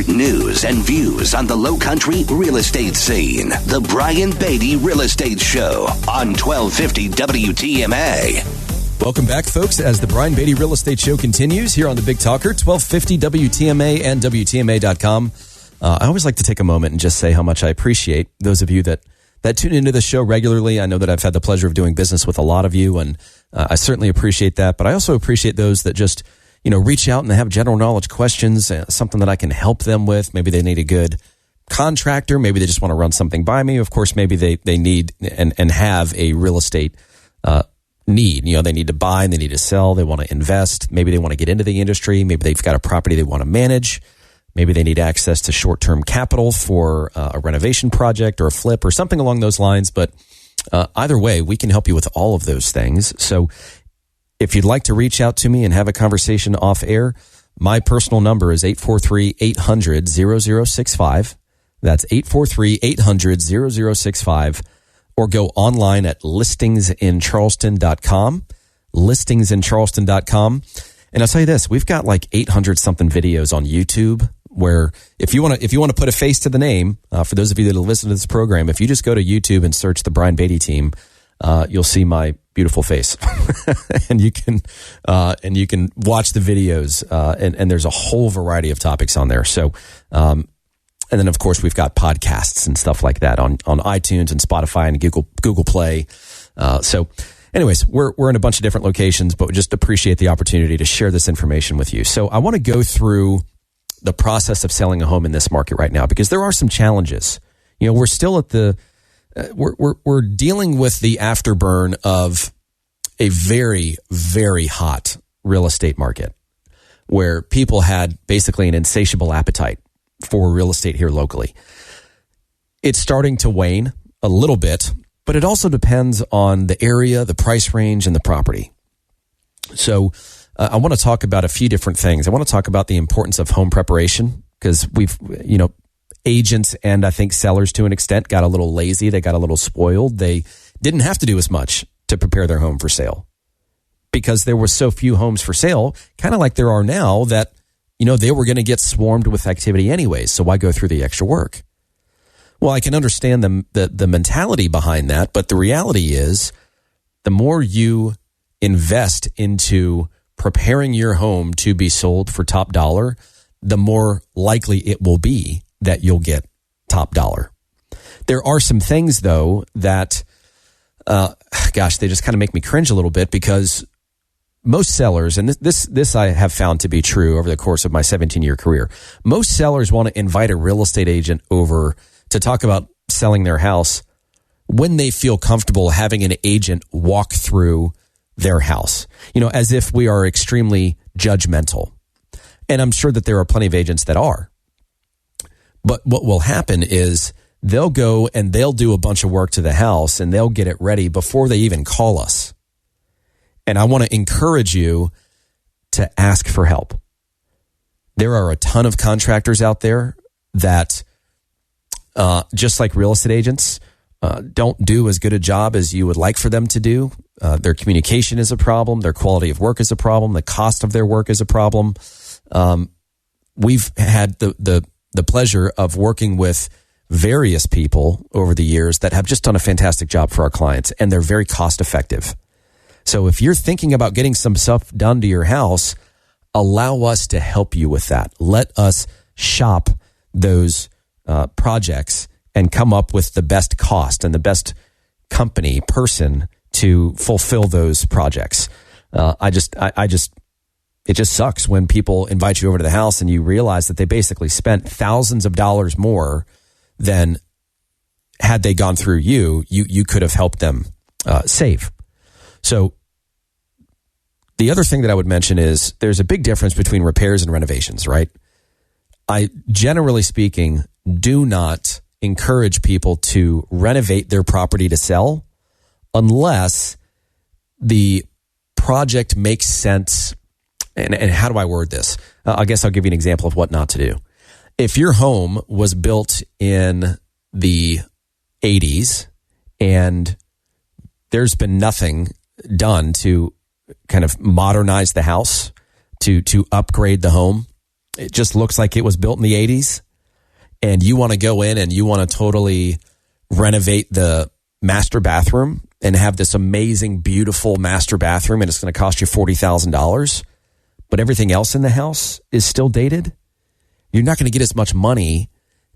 expert news and views on the Lowcountry real estate scene. The Brian Beatty Real Estate Show on 1250 WTMA. Welcome back, folks, as the Brian Beatty Real Estate Show continues here on the Big Talker, 1250 WTMA and WTMA.com. I always like to take a moment and just say how much I appreciate those of you that tune into the show regularly. I know that I've had the pleasure of doing business with a lot of you, and I certainly appreciate that. But I also appreciate those that just, reach out and they have general knowledge questions, something that I can help them with. Maybe they need a good contractor. Maybe they just want to run something by me. Of course, maybe they need and have a real estate need. They need to buy and they need to sell. They want to invest. Maybe they want to get into the industry. Maybe they've got a property they want to manage. Maybe they need access to short-term capital for a renovation project or a flip or something along those lines. But either way, we can help you with all of those things. So if you'd like to reach out to me and have a conversation off air, my personal number is 843-800-0065. That's 843-800-0065. Or go online at listingsincharleston.com, listingsincharleston.com. And I'll tell you this, we've got like 800 something videos on YouTube where if you want to put a face to the name, for those of you that listen to this program, if you just go to YouTube and search the Brian Beatty team, you'll see my beautiful face and you can watch the videos, and there's a whole variety of topics on there. So, and then of course we've got podcasts and stuff like that on iTunes and Spotify and Google Play. So anyways, we're in a bunch of different locations, but we just appreciate the opportunity to share this information with you. So I want to go through the process of selling a home in this market right now, because there are some challenges. We're still at we're dealing with the afterburn of a very, very hot real estate market where people had basically an insatiable appetite for real estate here locally. It's starting to wane a little bit, but it also depends on the area, the price range, and the property. So I want to talk about a few different things. I want to talk about the importance of home preparation, because we've, agents and I think sellers to an extent got a little lazy. They got a little spoiled. They didn't have to do as much to prepare their home for sale because there were so few homes for sale, kind of like there are now, that, they were going to get swarmed with activity anyways. So why go through the extra work? Well, I can understand the mentality behind that, but the reality is the more you invest into preparing your home to be sold for top dollar, the more likely it will be that you'll get top dollar. There are some things, though, that, they just kind of make me cringe a little bit, because most sellers, and this I have found to be true over the course of my 17-year career, most sellers want to invite a real estate agent over to talk about selling their house when they feel comfortable having an agent walk through their house, as if we are extremely judgmental. And I'm sure that there are plenty of agents that are. But what will happen is they'll go and they'll do a bunch of work to the house and they'll get it ready before they even call us. And I want to encourage you to ask for help. There are a ton of contractors out there that, just like real estate agents, don't do as good a job as you would like for them to do. Their communication is a problem. Their quality of work is a problem. The cost of their work is a problem. We've had the pleasure of working with various people over the years that have just done a fantastic job for our clients, and they're very cost effective. So if you're thinking about getting some stuff done to your house, allow us to help you with that. Let us shop those projects and come up with the best cost and the best company person to fulfill those projects. It just sucks when people invite you over to the house and you realize that they basically spent thousands of dollars more than had they gone through you could have helped them save. So the other thing that I would mention is there's a big difference between repairs and renovations, right? I, generally speaking, do not encourage people to renovate their property to sell unless the project makes sense. And how do I word this? I guess I'll give you an example of what not to do. If your home was built in the 80s and there's been nothing done to kind of modernize the house, to upgrade the home, it just looks like it was built in the 80s, and you want to go in and you want to totally renovate the master bathroom and have this amazing, beautiful master bathroom, and it's going to cost you $40,000, but everything else in the house is still dated, you're not going to get as much money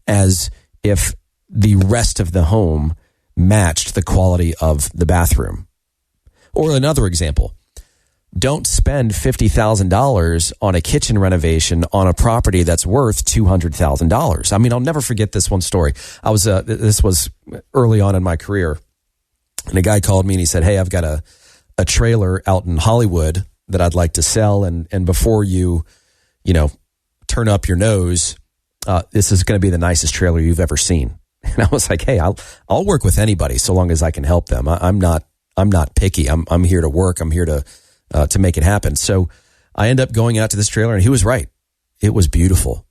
as if the rest of the home matched the quality of the bathroom. Or another example, don't spend $50,000 on a kitchen renovation on a property that's worth $200,000. I mean, I'll never forget this one story. This was early on in my career, and a guy called me and he said, "Hey, I've got a trailer out in Hollywood that I'd like to sell, and before you turn up your nose, this is going to be the nicest trailer you've ever seen." And I was like, "Hey, I'll work with anybody so long as I can help them. I'm not picky. I'm here to work. I'm here to make it happen." So I end up going out to this trailer, and he was right. It was beautiful.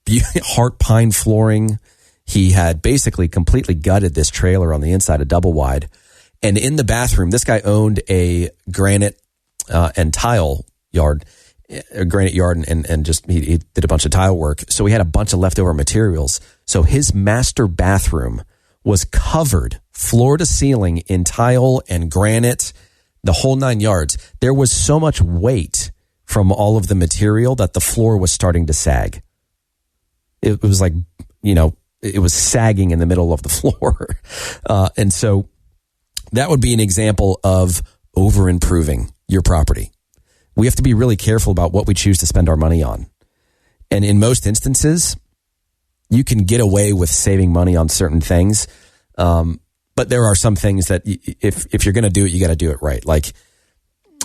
Heart pine flooring. He had basically completely gutted this trailer on the inside, a double wide. And in the bathroom, this guy owned a granite and tile yard, and just he did a bunch of tile work. So he had a bunch of leftover materials. So his master bathroom was covered floor to ceiling in tile and granite, the whole 9 yards. There was so much weight from all of the material that the floor was starting to sag. It was like, it was sagging in the middle of the floor. And so that would be an example of over improving your property. We have to be really careful about what we choose to spend our money on. And in most instances, you can get away with saving money on certain things. But there are some things that if you're going to do it, you got to do it right. Like,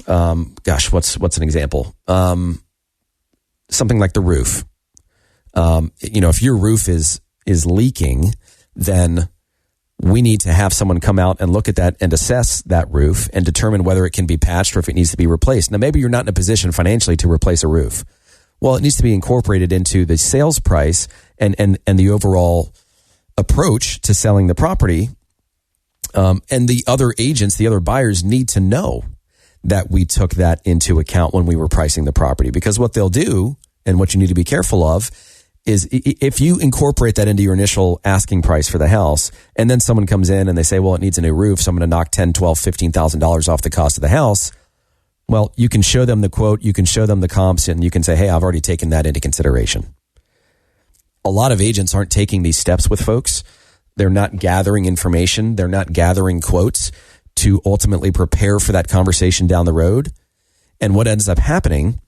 what's an example? Something like the roof. If your roof is leaking, then we need to have someone come out and look at that and assess that roof and determine whether it can be patched or if it needs to be replaced. Now, maybe you're not in a position financially to replace a roof. Well, it needs to be incorporated into the sales price and the overall approach to selling the property. And the other agents, the other buyers need to know that we took that into account when we were pricing the property. Because what they'll do, and what you need to be careful of, is if you incorporate that into your initial asking price for the house, and then someone comes in and they say, well, it needs a new roof, so I'm going to knock $10,000, $12,000, $15,000 off the cost of the house. Well, you can show them the quote, you can show them the comps, and you can say, hey, I've already taken that into consideration. A lot of agents aren't taking these steps with folks. They're not gathering information. They're not gathering quotes to ultimately prepare for that conversation down the road. And what ends up happening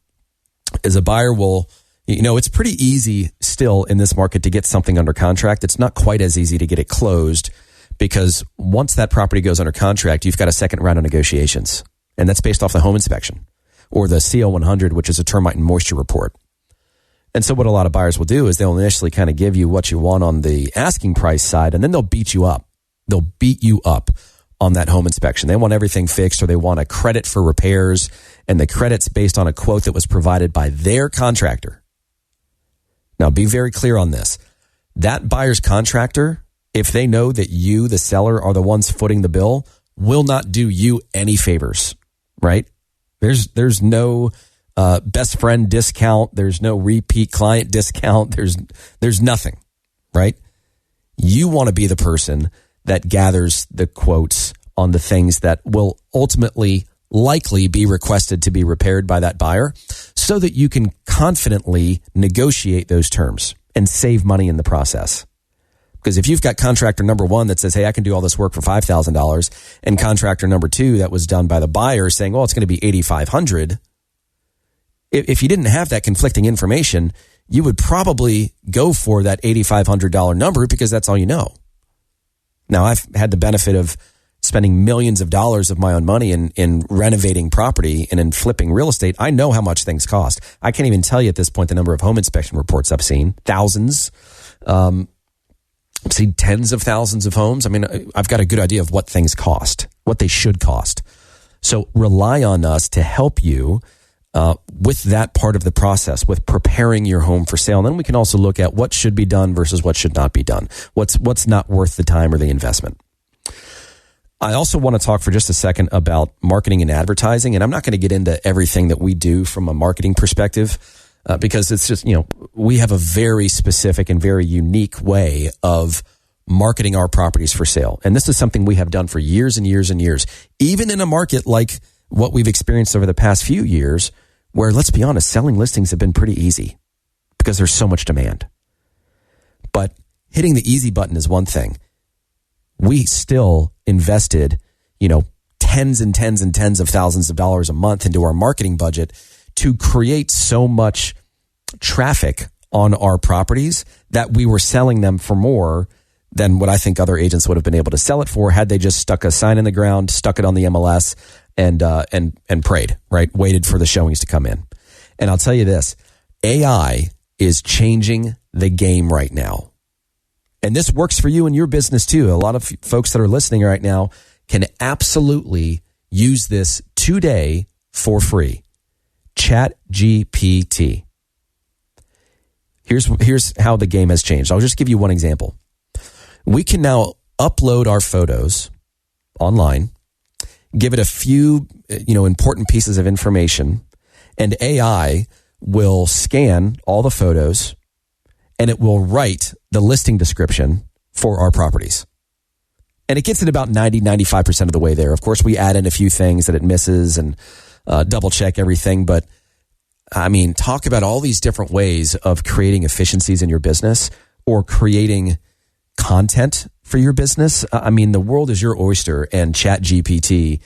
is a buyer will, it's pretty easy still in this market to get something under contract. It's not quite as easy to get it closed, because once that property goes under contract, you've got a second round of negotiations. And that's based off the home inspection or the CO 100, which is a termite and moisture report. And so what a lot of buyers will do is they'll initially kind of give you what you want on the asking price side, and then they'll beat you up. They'll beat you up on that home inspection. They want everything fixed, or they want a credit for repairs, and the credit's based on a quote that was provided by their contractor. Now, be very clear on this. That buyer's contractor, if they know that you, the seller, are the ones footing the bill, will not do you any favors, right? There's no best friend discount. There's no repeat client discount. There's nothing, right? You want to be the person that gathers the quotes on the things that will ultimately likely be requested to be repaired by that buyer, so that you can confidently negotiate those terms and save money in the process. Because if you've got contractor number one that says, hey, I can do all this work for $5,000, and contractor number two that was done by the buyer saying, well, it's going to be $8,500. If you didn't have that conflicting information, you would probably go for that $8,500 number because that's all you know. Now, I've had the benefit of spending millions of dollars of my own money in renovating property and in flipping real estate. I know how much things cost. I can't even tell you at this point the number of home inspection reports I've seen. Thousands. I've seen tens of thousands of homes. I mean, I've got a good idea of what things cost, what they should cost. So rely on us to help you with that part of the process, with preparing your home for sale. And then we can also look at what should be done versus what should not be done. What's not worth the time or the investment. I also want to talk for just a second about marketing and advertising. And I'm not going to get into everything that we do from a marketing perspective. because it's just, we have a very specific and very unique way of marketing our properties for sale. And this is something we have done for years and years and years, even in a market like what we've experienced over the past few years, where, let's be honest, selling listings have been pretty easy because there's so much demand. But hitting the easy button is one thing. We still invested, tens and tens and tens of thousands of dollars a month into our marketing budget to create so much traffic on our properties that we were selling them for more than what I think other agents would have been able to sell it for had they just stuck a sign in the ground, stuck it on the MLS, and prayed, right? Waited for the showings to come in. And I'll tell you this, AI is changing the game right now. And this works for you in your business too. A lot of folks that are listening right now can absolutely use this today for free. ChatGPT. Here's how the game has changed. I'll just give you one example. We can now upload our photos online, give it a few, important pieces of information, and AI will scan all the photos and it will write the listing description for our properties. And it gets it about 95% of the way there. Of course, we add in a few things that it misses and double check everything. But talk about all these different ways of creating efficiencies in your business or creating content for your business. The world is your oyster, and ChatGPT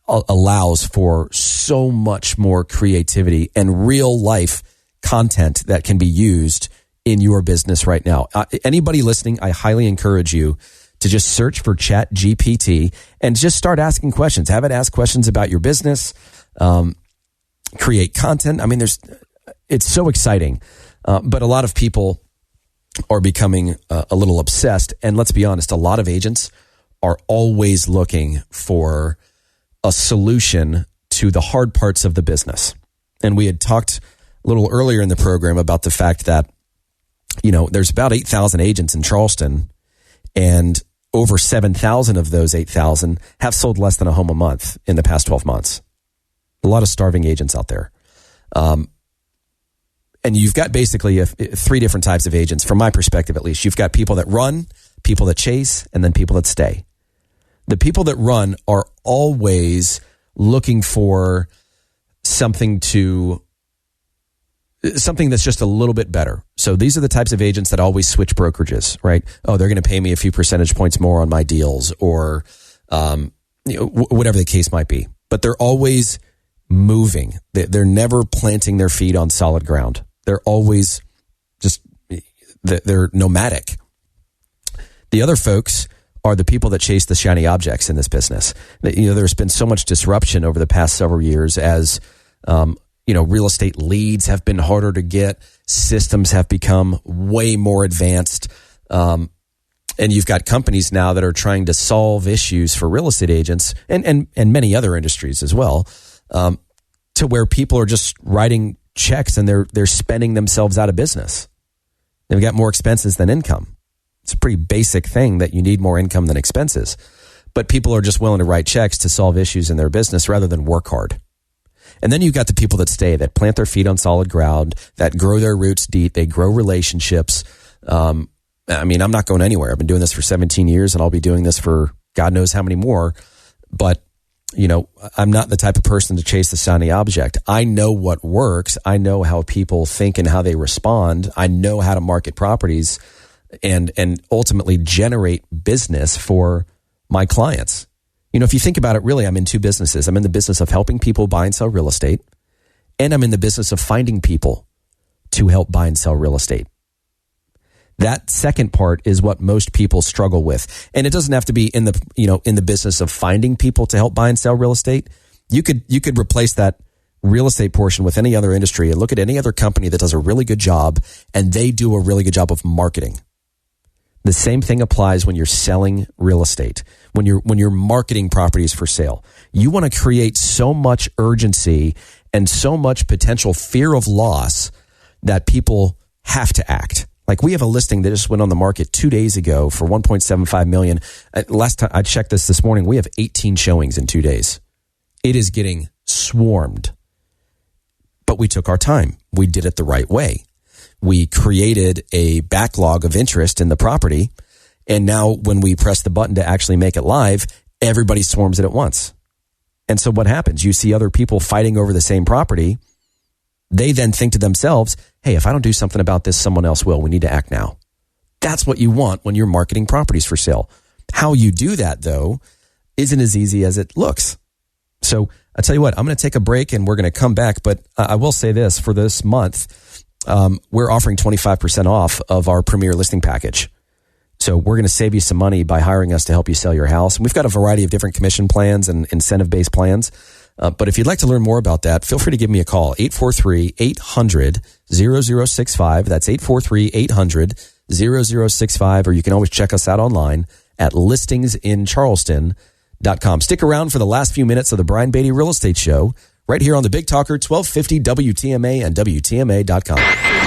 allows for so much more creativity and real life content that can be used in your business right now. Anybody listening, I highly encourage you to just search for ChatGPT and just start asking questions. Have it ask questions about your business, create content. It's so exciting. But a lot of people are becoming a little obsessed. And let's be honest, a lot of agents are always looking for a solution to the hard parts of the business. And we had talked a little earlier in the program about the fact that, there's about 8,000 agents in Charleston, and over 7,000 of those 8,000 have sold less than a home a month in the past 12 months. A lot of starving agents out there. And you've got basically three different types of agents, from my perspective at least. You've got people that run, people that chase, and then people that stay. The people that run are always looking for something that's just a little bit better. So these are the types of agents that always switch brokerages, right? Oh, they're going to pay me a few percentage points more on my deals, or whatever the case might be. But they're always moving. They're never planting their feet on solid ground. They're always they're nomadic. The other folks are the people that chase the shiny objects in this business. There's been so much disruption over the past several years as, real estate leads have been harder to get. Systems have become way more advanced. And you've got companies now that are trying to solve issues for real estate agents and many other industries as well, to where people are just writing checks and they're spending themselves out of business. They've got more expenses than income. It's a pretty basic thing that you need more income than expenses. But people are just willing to write checks to solve issues in their business rather than work hard. And then you've got the people that stay, that plant their feet on solid ground, that grow their roots deep, they grow relationships. I'm not going anywhere. I've been doing this for 17 years and I'll be doing this for God knows how many more. But, I'm not the type of person to chase the shiny object. I know what works. I know how people think and how they respond. I know how to market properties and ultimately generate business for my clients. If you think about it, really, I'm in two businesses. I'm in the business of helping people buy and sell real estate, and I'm in the business of finding people to help buy and sell real estate. That second part is what most people struggle with. And it doesn't have to be in the business of finding people to help buy and sell real estate. You could replace that real estate portion with any other industry and look at any other company that does a really good job and they do a really good job of marketing. The same thing applies when you're selling real estate, when you're marketing properties for sale. You want to create so much urgency and so much potential fear of loss that people have to act. Like, we have a listing that just went on the market 2 days ago for $1.75 million. Last time I checked this morning, we have 18 showings in 2 days. It is getting swarmed. but we took our time. We did it the right way. We created a backlog of interest in the property. And now when we press the button to actually make it live, everybody swarms it at once. And so what happens? You see other people fighting over the same property. They then think to themselves, hey, if I don't do something about this, someone else will. We need to act now. That's what you want when you're marketing properties for sale. How you do that, though, isn't as easy as it looks. So I'll tell you what, I'm going to take a break and we're going to come back. But I will say this, for this month, we're offering 25% off of our premier listing package. So we're going to save you some money by hiring us to help you sell your house. And we've got a variety of different commission plans and incentive-based plans. But if you'd like to learn more about that, feel free to give me a call, 843-800-0065. That's 843-800-0065. Or you can always check us out online at listingsincharleston.com. Stick around for the last few minutes of the Brian Beatty Real Estate Show right here on the Big Talker, 1250 WTMA and WTMA.com.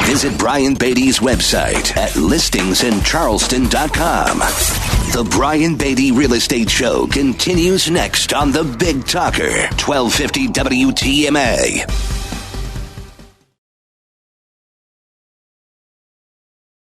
Visit Brian Beatty's website at listingsincharleston.com. The Brian Beatty Real Estate Show continues next on the Big Talker, 1250 WTMA.